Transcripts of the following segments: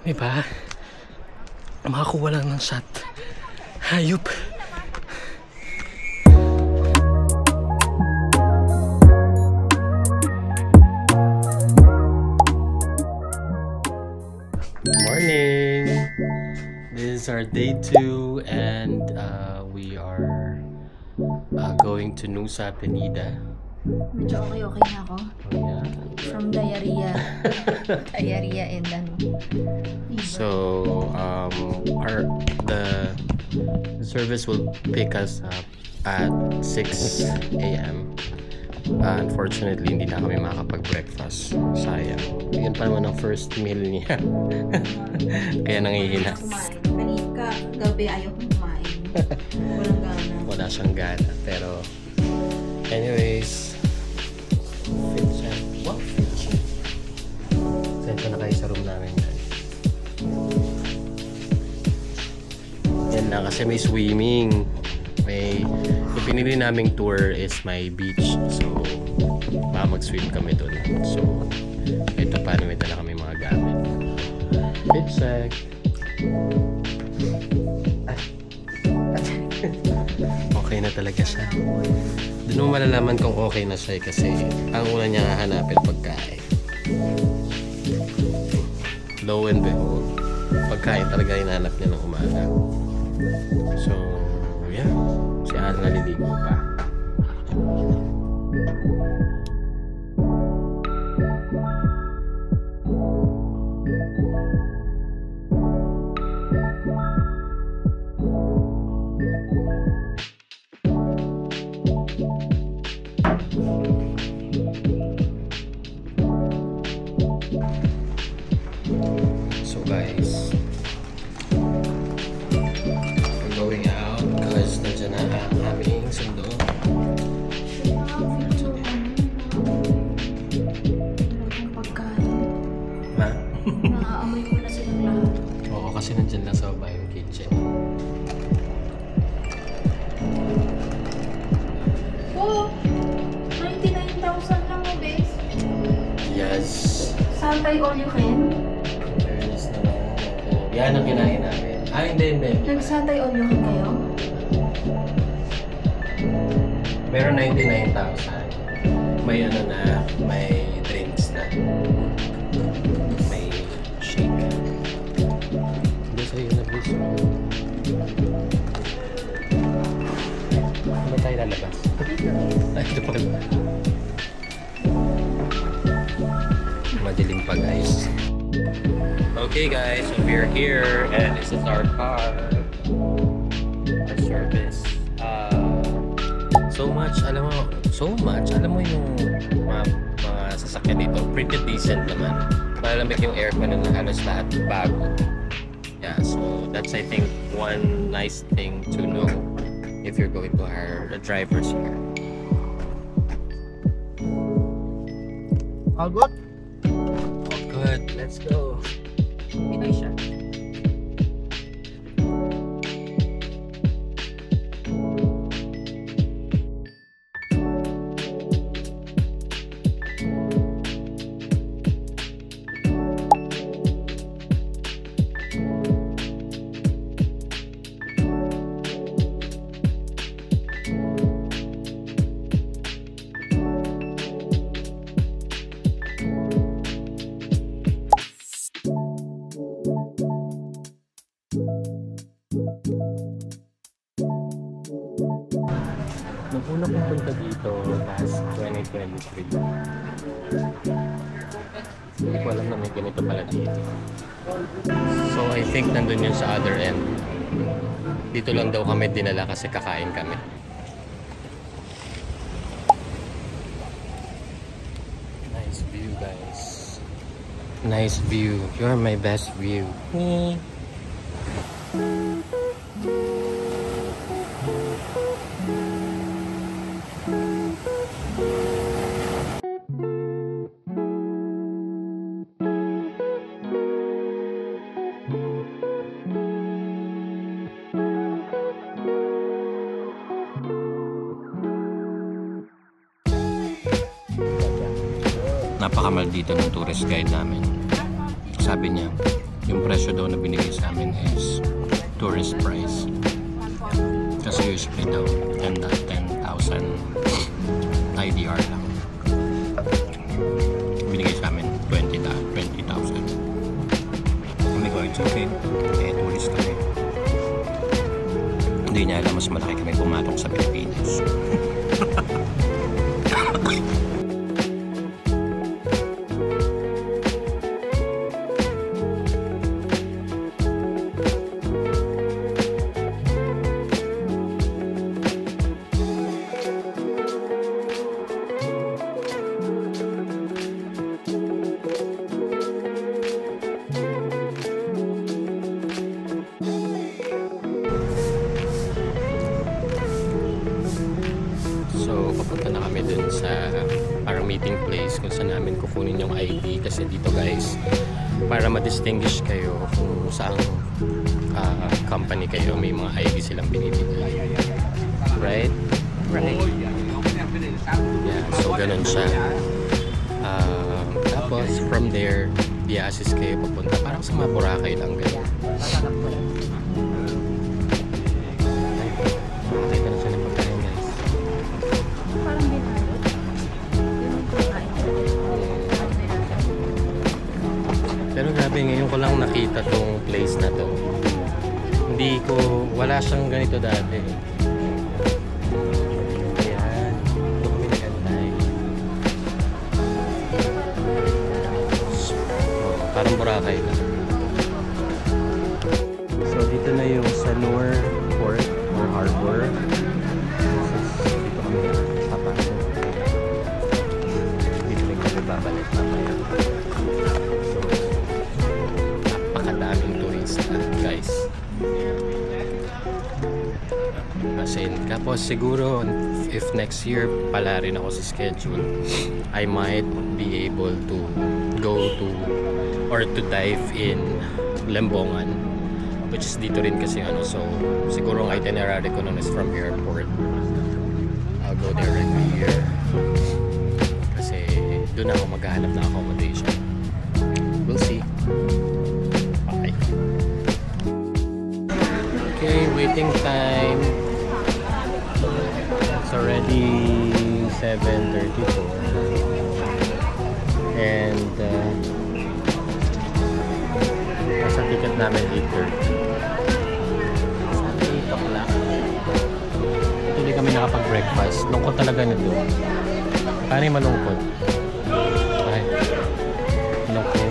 Diba? Makakuha lang ng shot. Hayop. Morning! This is our day 2 and we are going to Nusa Penida. Medyo okay na ako. Oh, yeah. From diarrhea. Diarrhea and ano. So the service will pick us up at 6 a.m. Unfortunately, hindi na kami makakapag-breakfast. Sayang. Yun pa naman ang first meal niya. Kaya nangihina. Kanina gabi ayaw kong kumain. Walang gana. Wala siyang gana. Pero, anyways, fit siya. What fit siya? Sento na kayo sa room namin, guys. Yan na, kasi may swimming. Yung pinili naming tour is my beach. So, mag-swim kami dun. So, ito paano may dala kami mga gamit. Fit check. Okay na talaga siya. Doon mo malalaman kung okay na siya kasi ang una niya hahanapin pagkain. Lo and behold, pagkain talaga hinahanap niya ng umaga. So, yeah. Si Ana naliligo pa. So guys, we're going out because nandiyan na ang aming sundo. Ha? Nakaamoy ko na silang lahat. Oo, kasi nandiyan lang sa baba yung kitchen. Oh! 99,000 lang mo, bes. Yes. Santay all you can? Fairness na lang. Yan ang kinain namin. Ah, hindi. Nagsantay all you can kayo? Meron 99,000. May ano na, may drinks na. May shake. Hindi sa'yo na gusto. Ano tayo lalabas? Ay, ito pala. Madilim pa, guys. Okay, guys, so we're here and this is our car. Our service. Alam mo yung mga sasakyan dito, pretty decent naman. Malamig yung aircon na halos lahat bago. Yeah, so that's I think one nice thing to know if you're going to hire the drivers here. All good? Oh, good. Let's go. Pinoy siya. Nung una kong punta dito last 2023, hindi ko alam na may ganito pala dito. So I think nandun yun sa other end. Dito lang daw kami dinala kasi kakain kami. Nice view, guys. Nice view. You're my best view. Napakamahal dito ng tourist guide namin. sabi niya, yung presyo daw na binigay sa amin is tourist price. Kasi usually daw 10,000 IDR lang. Binigay sa amin 20,000. Kami ko, it's okay. Tourist kami. Hindi niya alam, mas malaki kami pumatong sa Pilipinas. So, papunta na kami dun sa parang meeting place kung saan namin kukunin yung ID. Kasi dito guys, para ma-distinguish kayo kung saan company kayo, may mga ID silang binibigay. Right? Right. Yeah, so ganun siya. Tapos, from there, i-assist kayo papunta. Parang sa mga Boracay lang ganyan. Pero grabe, ngayon ko lang nakita tong place na to. Wala siyang ganito dati. Ayan, ito kami nag-antay. Parang Boracay lang. So dito na yung Sanur Port or Harbor. Dito kami papasok. Dito rin kami babalik mamaya. Napakadaming turista, guys. Tapos siguro if next year pala rin ako sa schedule, I might be able to go to or to dive in Lembongan, which is dito rin kasi ano. So siguro ang itinerary ko nun is from airport. I'll go there every year kasi doon ako maghahanap ng accommodation. We'll see. Bye. Okay, waiting time. It's already 7:34 and nasa ticket namin 8:30. Sana 8 o'clock. Hindi kami nakapag-breakfast. Lungkot talaga nito. Paano yung malungkot? Ay, lungkot.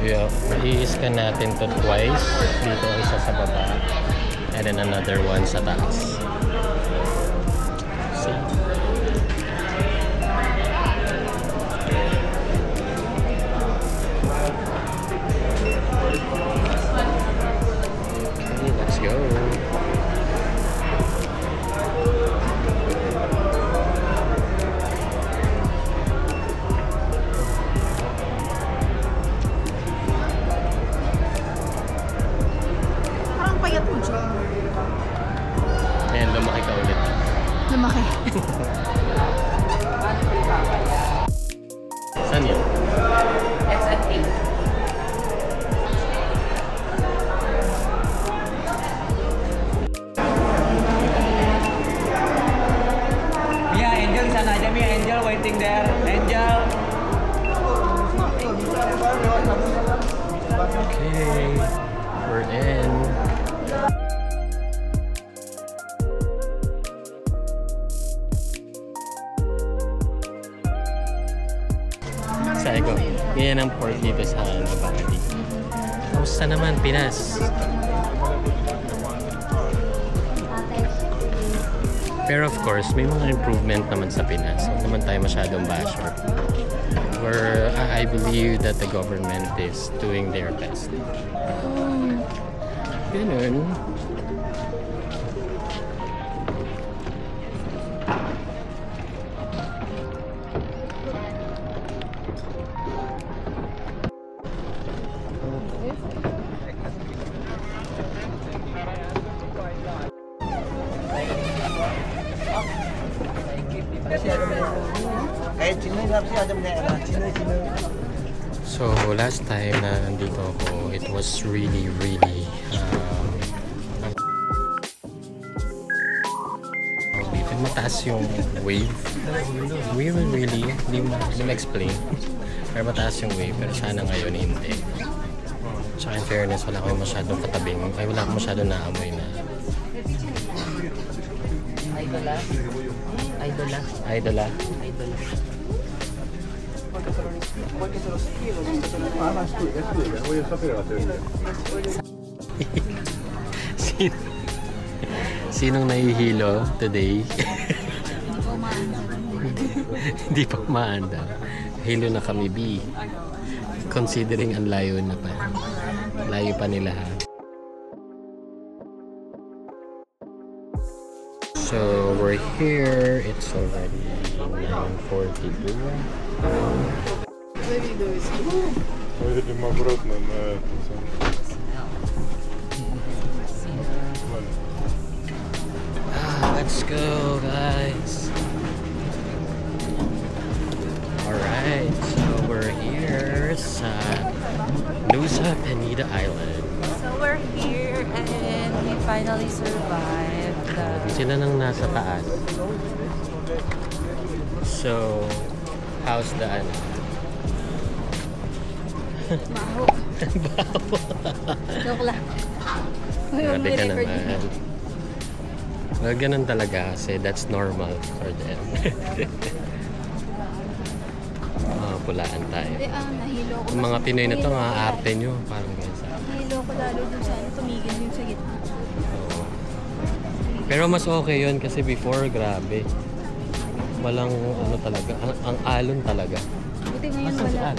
Yeah, i-scan natin to twice. Dito isa sa baba and then another one sa taas. See? Okay, let's go. Ayan, lumaki ka ulit. Lumaki. Saan yun? SFA. Mia, Angel, sana aja Mia, Angel waiting there. Angel. Okay, we're in. Sabi ko, yan ang port dito sa Bali. Kamusta naman, Pinas? Pero of course, may mga improvement naman sa Pinas. Hindi naman tayo masyadong basher. Where I believe that the government is doing their best. ganun. So last time na nandito ako, it was really dito mataas yung wave. Really hindi ma-explain. Pero mataas yung wave, pero sana ngayon hindi. Tsaka in fairness, wala akong masyadong katabing, wala akong masyadong naamoy na Idola. Sinong nahihilo today? Hindi pa umaanda. Hilo na kami, B. Considering ang layo na pa. Layo pa nila, ha? So, we're here. It's already 9:42. Поедем обратно на это самое. Let's go, guys. Alright, so we're here sa Nusa Penida Island. So we're here and we finally survived. Sila nang nasa taas. So, how's the ano? Maho. Joke lang. Grabe ka naman. Well, ganun talaga kasi that's normal for them. Pulaan tayo. Hindi nahilo ko. Yung mga Pinoy na to, mga arte nyo. Parang ganyan. Nahilo ko lalo dun sa tumigil yung sa gitna. Oo. Pero mas okay yun kasi before, grabe. Walang ano talaga, ang alon talaga. Buti ngayon wala.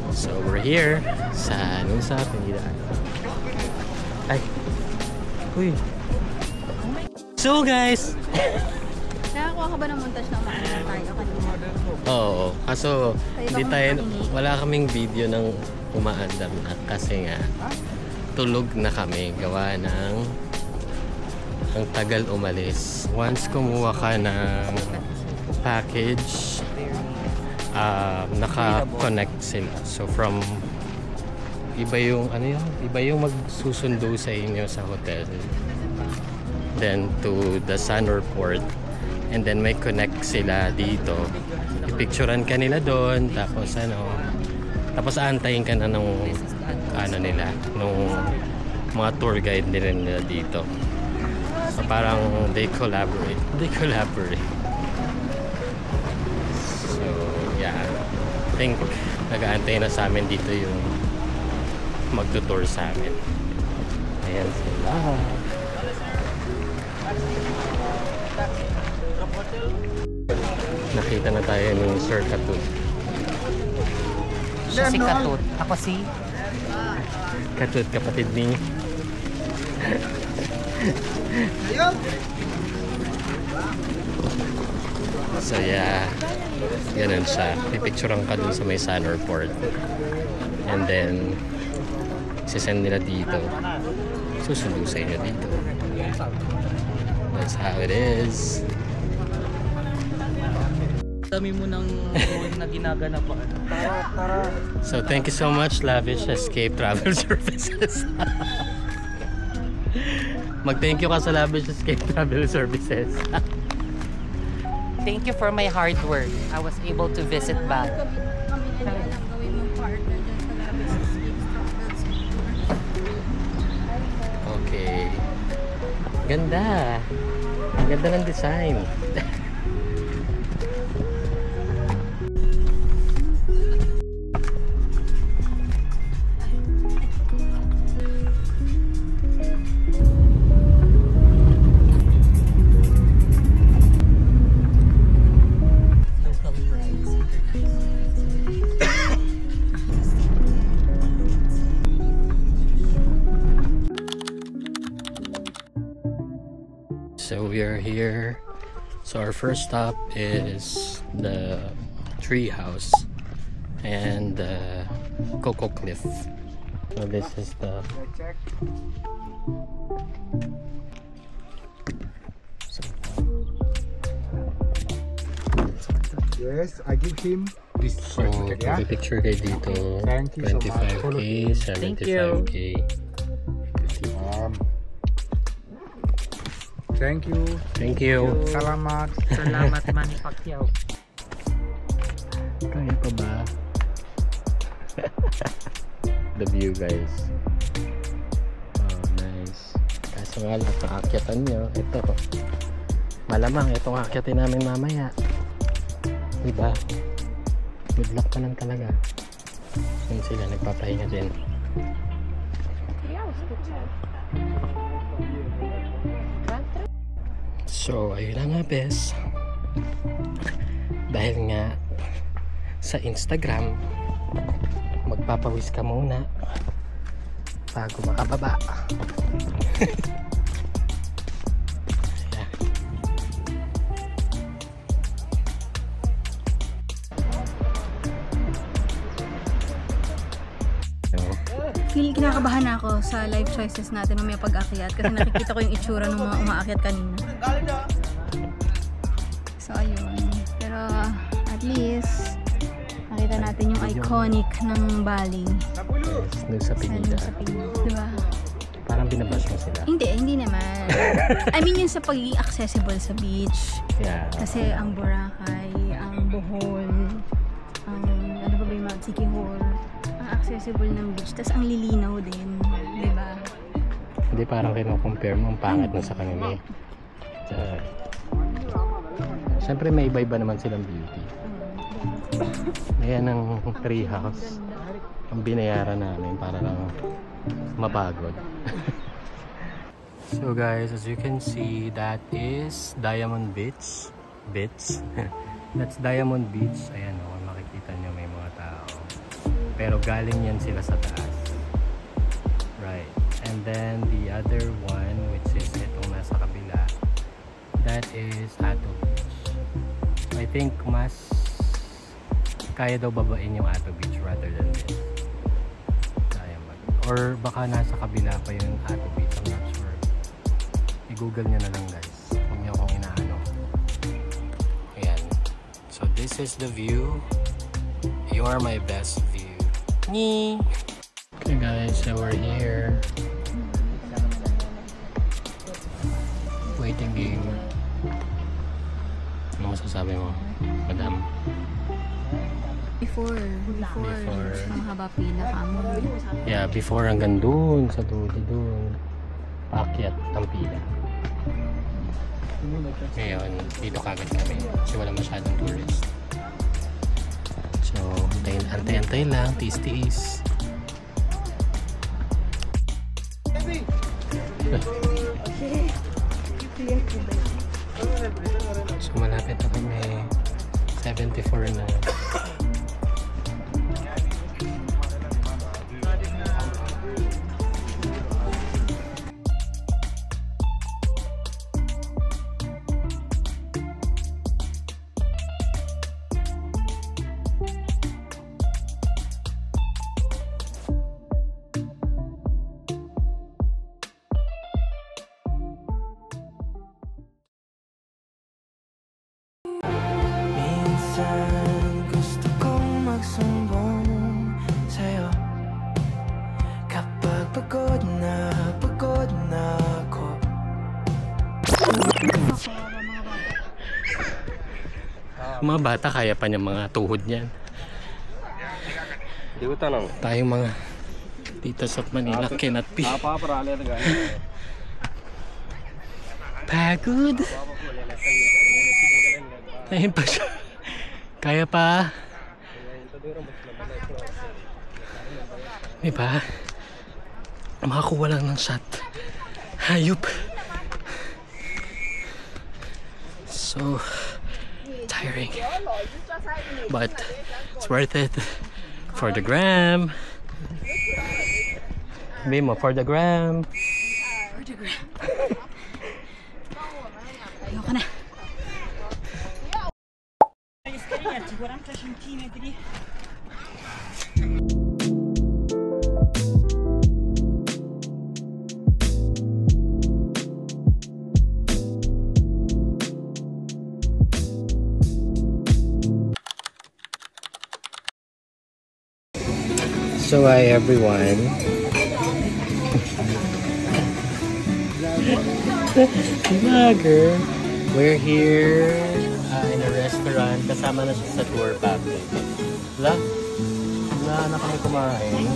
So we're here sa Nusa Penida. Ay. Uy. So guys, Nakakuha ka ba ng montage na umaano tayo kanina? oo. Kaso hindi tayo, wala kaming video ng umaandar na kasi nga tulog na kami gawa ng ang tagal umalis. Once kumuha ka ng package, naka-connect sila. So from iba yung magsusundo sa inyo sa hotel, then to the Sanur Port, and then may connect sila dito. Ipicturean ka nila doon, tapos aantayin ka na nung nung mga tour guide nila dito. So parang they collaborate. So yeah, I think nag-aantay na sa amin dito yung magtutour sa amin. Ayan sila. Nakita na tayo ng Sir Katut. Siya si Katut. Ako si Katut, kapatid ni So yeah, ganun siya. Pipicturean ka dun sa may Sanur Port. And then sisend nila dito. Susundo sa inyo dito. That's how it is. Dami mo ng na ginaganapan. So thank you so much, Lavish Escape Travel Services. Mag-thank you ka sa Lavish Escape Travel Services. Thank you for my hard work. I was able to visit back. Kami na lang gawin yung partner dyan sa Labis Escape Travel Services. Okay. Ganda. Ang ganda ng design. we are here. So our first stop is the tree house and the Coco Cliff. So this is the Yes, I give him this so certificate, yeah? picture kayo dito. Thank you so much. 25k, 75k. Thank you. Thank you. Salamat. Salamat Manny Pacquiao. Kaya pa ba? The view, guys. Oh, nice. Kaso nga lang, paakyatan nyo. Ito. Malamang, itong akyatin namin mamaya. Diba? Good luck pa lang talaga. Yun sila, nagpapahinga din. So, ayun na nga, bes. Dahil nga sa Instagram, magpapawis ka muna bago makababa. Yeah. Kinakabahan na ako sa life choices natin mamaya pag-akyat kasi nakikita ko yung itsura ng mga umaakyat kanina. So ayun, pero at least nakita natin yung iconic ng Bali. Yes, dun sa Pinida. Sa Pinida, diba? Parang binabas mo sila. Hindi naman. I mean yung sa pagiging accessible sa beach. Yeah. Kasi ang Boracay, ang Bohol, ang ano ba yung mga Sikihor, ang accessible ng beach. Tapos ang lilinaw din, diba? Hindi parang kino-compare mo ang pangit na sa kanila eh. Siyempre may iba-iba naman silang beauty. Ayan ang tree house. Ang binayaran namin para lang mapagod. So guys, as you can see, that is Diamond Beach. That's Diamond Beach. Ayan o, makikita nyo may mga tao. Pero galing yan sila sa taas. Right. And then the other one, which is itong nasa kabila, that is Ato Beach. I think mas kaya daw babain yung Ato Beach rather than this. Diamond. Or baka nasa kabila pa yung Ato Beach. I'm not sure. I-google nyo na lang guys. Huwag nyo akong inaano. Ayan. So this is the view. You are my best view. Nee! Okay guys, so we're here. Waiting game. Ano masasabi mo, madam? Before. Mahaba pila ka mo. Yeah, before hanggang dun, sa dulo dun. Paakyat ang pila. Ngayon, dito kagad kami kasi wala masyadong tourist. So, antay-antay lang, tiis-tiis. So, malapit na kami. 74 na. Gusto kong magsumbong sa'yo kapag pagod na ako. Mga bata, kaya pa niya mga tuhod niyan. Di ko tanong. Tayong mga titas of Manila cannot be. Pagod. Ayun pa siya. Kaya pa. Diba? Makakuha lang ng shot. Hayop. So tiring. But it's worth it. For the gram. Sabi mo, for the gram. So hi everyone. Vlogger. We're here in a restaurant. Kasama na siya sa tour package. Wala na kami kumain.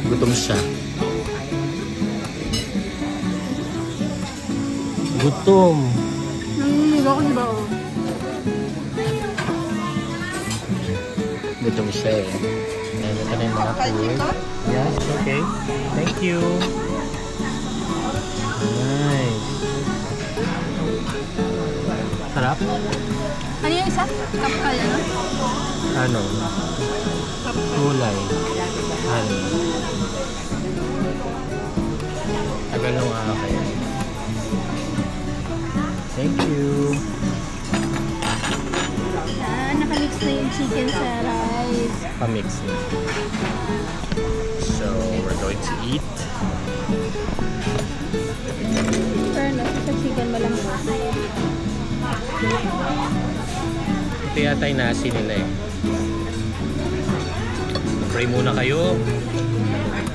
Gutom siya. Gutom. Nanginginig ako, diba? Gutom siya eh. Ayan, ito na yung mga food. Yes, okay. Thank you. Nice. Sarap? Ano yung isa? Kapkal, ano? Ano? Gulay. Ano? Tagal nung kaya. Thank you. Nakamix na yung chicken sa rice. Pamix na. So, we're going to eat. Pero no, sa chicken mo lang po. Ito yata yung nasi nila eh. Pray muna kayo.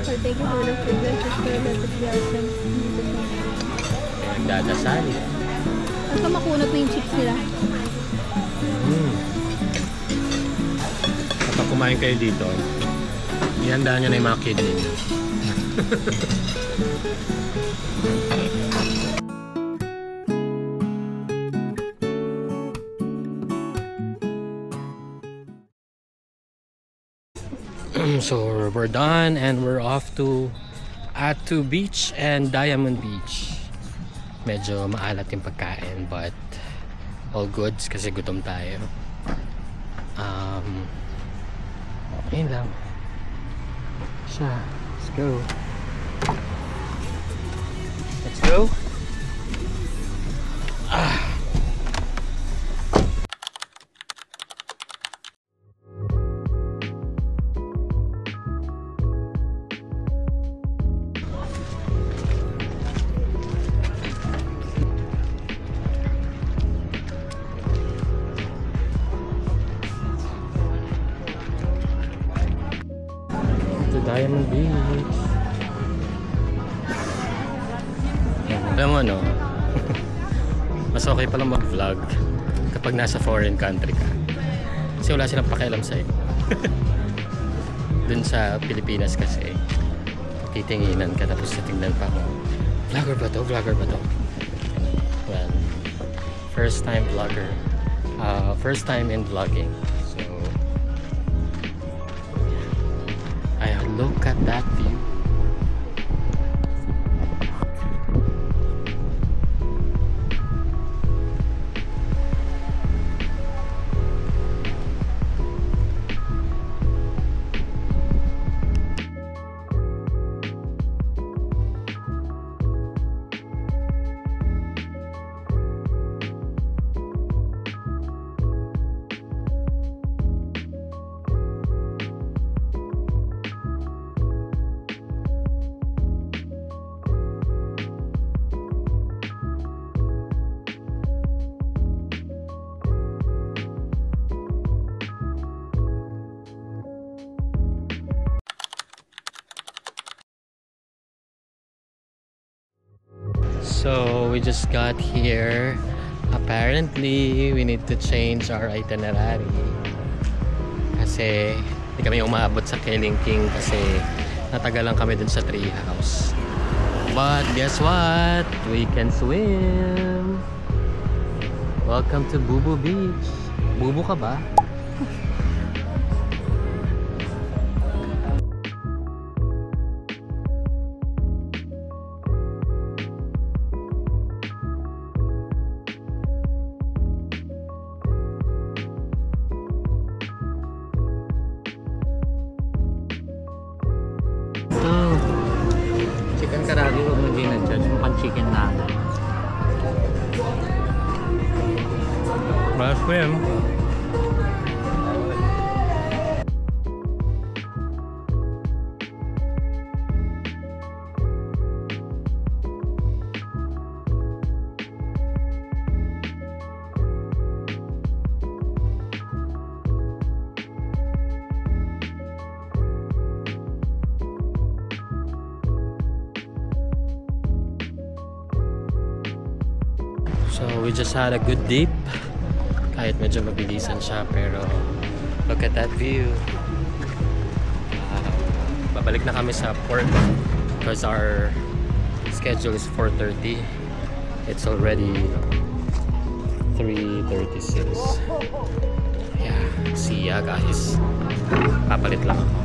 So, thank you for the food. Let's just go let it be awesome. Nagdadasal. At makunot na yung chips nila. Kapag kumain kayo dito, ihandaan nyo na yung mga kidney nyo. So we're done and we're off to Atu Beach and Diamond Beach. Medyo maalat yung pagkain but all goods kasi gutom tayo. Ayun lang siya. Let's go. Let's go. Diamond Beach. Alam mo ano, mas okay pala mag-vlog kapag nasa foreign country ka. Kasi wala silang pakialam sa'yo. Dun sa Pilipinas kasi, titinginan ka tapos titignan pa ako. Vlogger ba to? Vlogger ba to? Well, first time vlogger. First time in vlogging. So, look at that view. So we just got here. Apparently we need to change our itinerary kasi hindi kami umaabot sa Keling King kasi natagalan kami dun sa tree house. But guess what? We can swim. Welcome to Bubu Beach. Bubu ka ba? Chicken karagi, huwag mo din na-judge. Mukhang chicken natin. Let's swim. So we just had a good dip. Kahit medyo mabilisan siya, pero look at that view. Babalik na kami sa port because our schedule is 4:30. It's already 3:36. Yeah, see ya guys. Papalit lang ako.